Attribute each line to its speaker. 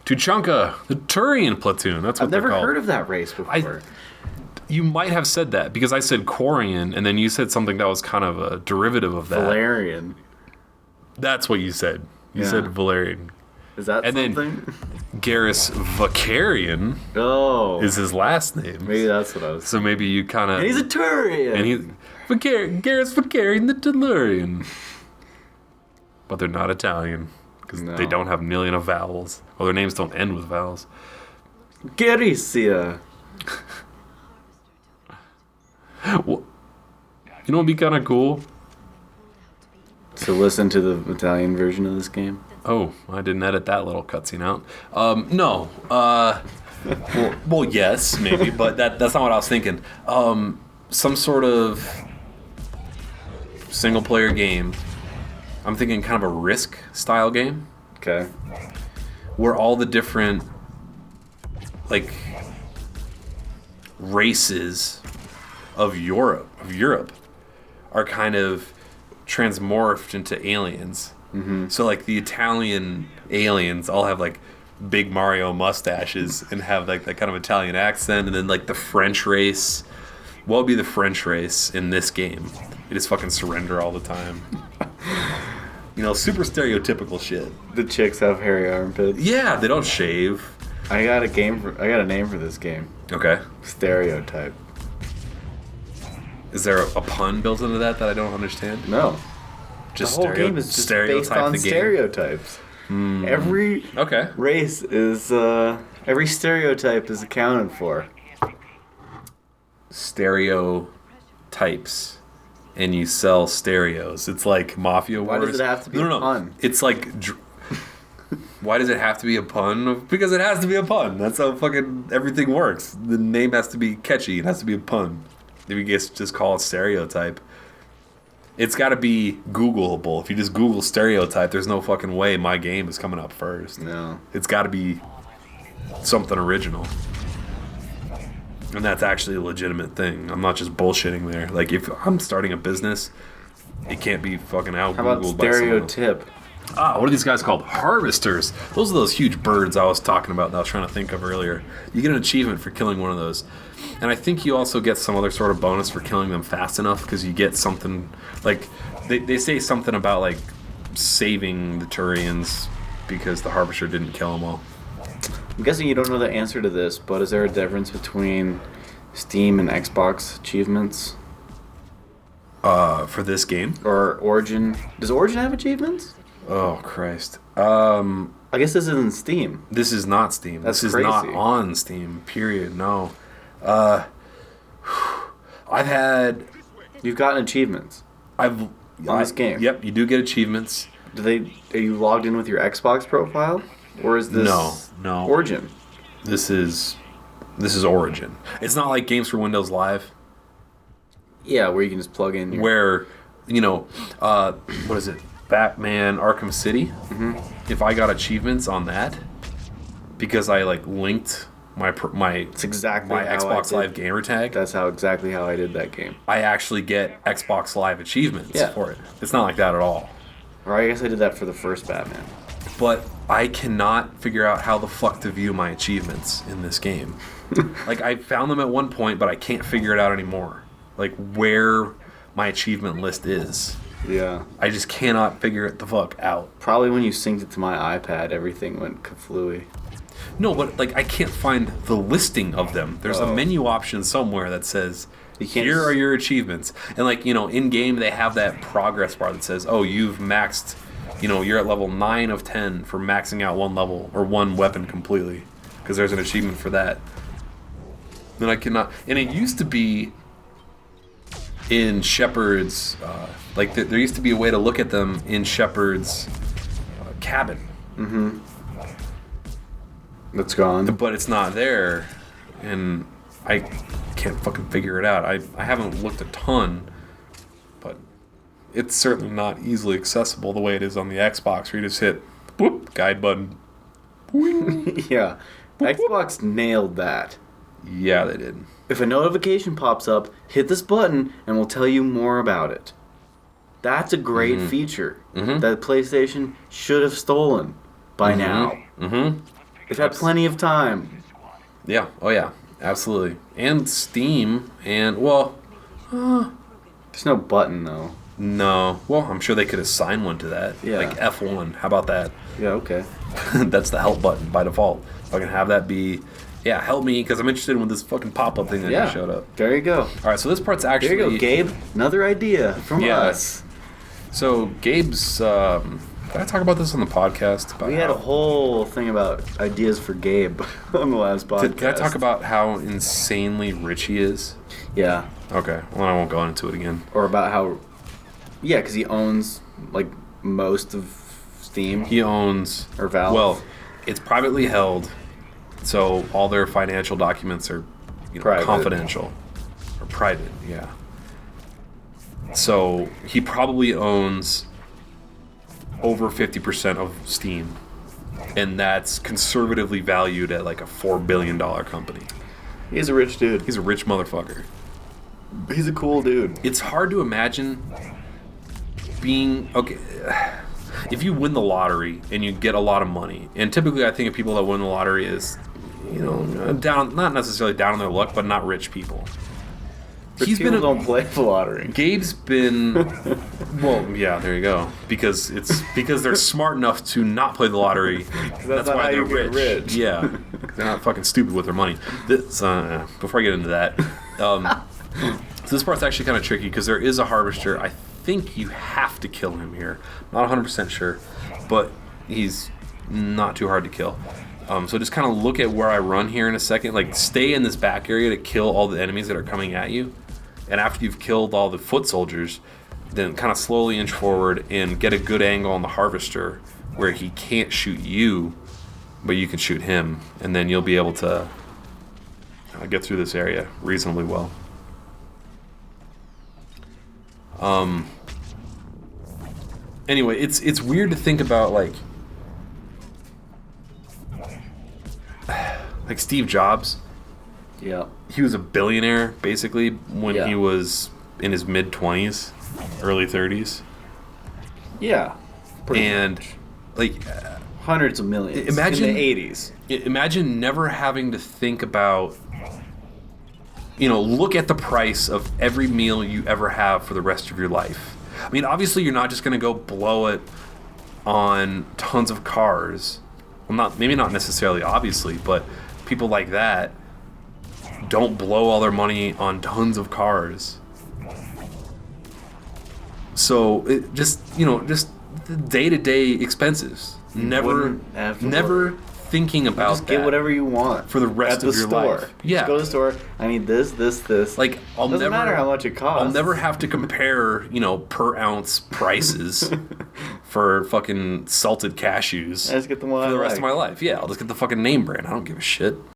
Speaker 1: Tuchanka, the Turian Platoon. That's what they're called.
Speaker 2: I've never heard of that race before.
Speaker 1: You might have said that because I said Quarian, and then you said something that was kind of a derivative of that.
Speaker 2: Valerian.
Speaker 1: That's what you said. You said Valerian.
Speaker 2: Is that something?
Speaker 1: Then Garrus Vakarian is his last name.
Speaker 2: Maybe that's what I was.
Speaker 1: So maybe you kind of.
Speaker 2: And he's a Turian.
Speaker 1: And Garrus Vakarian the Tellurian. But they're not Italian because they don't have nearly enough vowels. Well, their names don't end with vowels.
Speaker 2: Garicia.
Speaker 1: Well, you know what'd be kind of cool?
Speaker 2: To listen to the Italian version of this game.
Speaker 1: Oh, I didn't edit that little cutscene out. No. Well, yes, maybe, but that's not what I was thinking. Some sort of single-player game. I'm thinking kind of a Risk-style game.
Speaker 2: Okay.
Speaker 1: Where all the different, like, races of Europe are kind of transmorphed into aliens. Mm-hmm. So like the Italian aliens all have like big Mario mustaches and have like that kind of Italian accent, and then like the French race. What would be the French race in this game? They just fucking surrender all the time. You know, super stereotypical shit.
Speaker 2: The chicks have hairy armpits.
Speaker 1: Yeah, they don't shave.
Speaker 2: I got a name for this game.
Speaker 1: Okay.
Speaker 2: Stereotype.
Speaker 1: Is there a pun built into that I don't understand?
Speaker 2: No.
Speaker 1: Just
Speaker 2: the whole game is just based on stereotypes. Every race is every stereotype is accounted for.
Speaker 1: Stereotypes, and you sell stereos. It's like Mafia Wars.
Speaker 2: Why does it have to be a pun?
Speaker 1: It's like. Why does it have to be a pun? Because it has to be a pun. That's how fucking everything works. The name has to be catchy. It has to be a pun. If you just call it stereotype, it's got to be Googleable. If you just Google stereotype, there's no fucking way my game is coming up first.
Speaker 2: No.
Speaker 1: It's got to be something original. And that's actually a legitimate thing. I'm not just bullshitting there. Like, if I'm starting a business, it can't be fucking out Googled by someone.
Speaker 2: How about stereotype?
Speaker 1: What are these guys called? Harvesters. Those are those huge birds I was talking about that I was trying to think of earlier. You get an achievement for killing one of those. And I think you also get some other sort of bonus for killing them fast enough, because you get something, like, they say something about, like, saving the Turians because the Harvester didn't kill them all.
Speaker 2: I'm guessing you don't know the answer to this, but is there a difference between Steam and Xbox achievements?
Speaker 1: For this game?
Speaker 2: Or Origin? Does Origin have achievements?
Speaker 1: Oh, Christ.
Speaker 2: I guess this isn't Steam.
Speaker 1: This is not Steam.
Speaker 2: That's
Speaker 1: this is
Speaker 2: crazy.
Speaker 1: not on Steam, period. No.
Speaker 2: You've gotten achievements.
Speaker 1: On
Speaker 2: this game.
Speaker 1: Yep, you do get achievements.
Speaker 2: Are you logged in with your Xbox profile? Or is this
Speaker 1: No.
Speaker 2: Origin?
Speaker 1: This is Origin. It's not like Games for Windows Live.
Speaker 2: Yeah, where you can just plug in your...
Speaker 1: Where, what is it? Batman Arkham City. Mm-hmm. If I got achievements on that, because I like linked my
Speaker 2: it's exactly
Speaker 1: my Xbox Live gamer tag.
Speaker 2: That's exactly how I did that game.
Speaker 1: I actually get Xbox Live achievements for it. It's not like that at all.
Speaker 2: Or I guess I did that for the first Batman.
Speaker 1: But I cannot figure out how the fuck to view my achievements in this game. Like, I found them at one point, but I can't figure it out anymore. Like, where my achievement list is.
Speaker 2: Yeah.
Speaker 1: I just cannot figure it the fuck out.
Speaker 2: Probably when you synced it to my iPad, everything went kaflooey.
Speaker 1: No, but, like, I can't find the listing of them. There's a menu option somewhere that says, here are your achievements. And, like, in-game, they have that progress bar that says, you've maxed... you're at level 9 of 10 for maxing out one level or one weapon completely, because there's an achievement for that. Then I cannot, and it used to be in Shepard's, there used to be a way to look at them in Shepard's cabin.
Speaker 2: Mm-hmm. That's gone.
Speaker 1: But it's not there, and I can't fucking figure it out. I haven't looked a ton, but it's certainly not easily accessible the way it is on the Xbox, where you just hit whoop guide button.
Speaker 2: Yeah, Xbox nailed that.
Speaker 1: Yeah, they did.
Speaker 2: If a notification pops up, hit this button and we'll tell you more about it. That's a great feature that PlayStation should have stolen by now. Mm-hmm. They've had plenty of time.
Speaker 1: Yeah. Oh, yeah. Absolutely. And Steam, and, well...
Speaker 2: There's no button, though.
Speaker 1: No. Well, I'm sure they could assign one to that.
Speaker 2: Yeah.
Speaker 1: Like F1. How about that?
Speaker 2: Yeah, okay.
Speaker 1: That's the help button by default. If I can have that be... Yeah, help me, because I'm interested in this fucking pop-up thing that just showed up.
Speaker 2: There you go.
Speaker 1: All right, so this part's actually...
Speaker 2: There you go, Gabe. Another idea from us.
Speaker 1: So Gabe's... did I talk about this on the podcast?
Speaker 2: We had a whole thing about ideas for Gabe on the last podcast.
Speaker 1: Did I talk about how insanely rich he is?
Speaker 2: Yeah.
Speaker 1: Okay, well, I won't go into it again.
Speaker 2: Or about how... Yeah, because he owns, like, most of Steam.
Speaker 1: He owns...
Speaker 2: Or Valve.
Speaker 1: Well, it's privately held... So all their financial documents are confidential or private, yeah. So he probably owns over 50% of Steam, and that's conservatively valued at like a $4 billion company.
Speaker 2: He's a rich dude.
Speaker 1: He's a rich motherfucker.
Speaker 2: He's a cool dude.
Speaker 1: It's hard to imagine being... Okay... If you win the lottery and you get a lot of money, and typically I think of people that win the lottery as, down, not necessarily down on their luck, but not rich people.
Speaker 2: Rich people don't play the lottery.
Speaker 1: Gabe's been, well, yeah, there you go. Because they're smart enough to not play the lottery. That's why they're rich. Yeah, they're not fucking stupid with their money. Before I get into that, so this part's actually kind of tricky because there is a harvester. I think you have to kill him here. Not 100% sure, but he's not too hard to kill. So just kind of look at where I run here in a second. Like, stay in this back area to kill all the enemies that are coming at you. And after you've killed all the foot soldiers, then kind of slowly inch forward and get a good angle on the harvester where he can't shoot you, but you can shoot him. And then you'll be able to get through this area reasonably well. Anyway, it's weird to think about like Steve Jobs.
Speaker 2: Yeah.
Speaker 1: He was a billionaire basically when he was in his mid-20s, early 30s.
Speaker 2: Yeah.
Speaker 1: And
Speaker 2: much.
Speaker 1: Like
Speaker 2: hundreds of millions
Speaker 1: imagine,
Speaker 2: in the 80s.
Speaker 1: Imagine never having to think about look at the price of every meal you ever have for the rest of your life. I mean, obviously, you're not just going to go blow it on tons of cars. Well, maybe not necessarily, obviously, but people like that don't blow all their money on tons of cars. So, it just the day-to-day expenses. Never thinking about
Speaker 2: just get whatever you want
Speaker 1: for the rest of your life. Yeah,
Speaker 2: just go to the store. I need this.
Speaker 1: Like,
Speaker 2: doesn't matter how much it costs.
Speaker 1: I'll never have to compare, per ounce prices for fucking salted cashews.
Speaker 2: I just get the one
Speaker 1: for the rest of my life. Yeah, I'll just get the fucking name brand. I don't give a shit.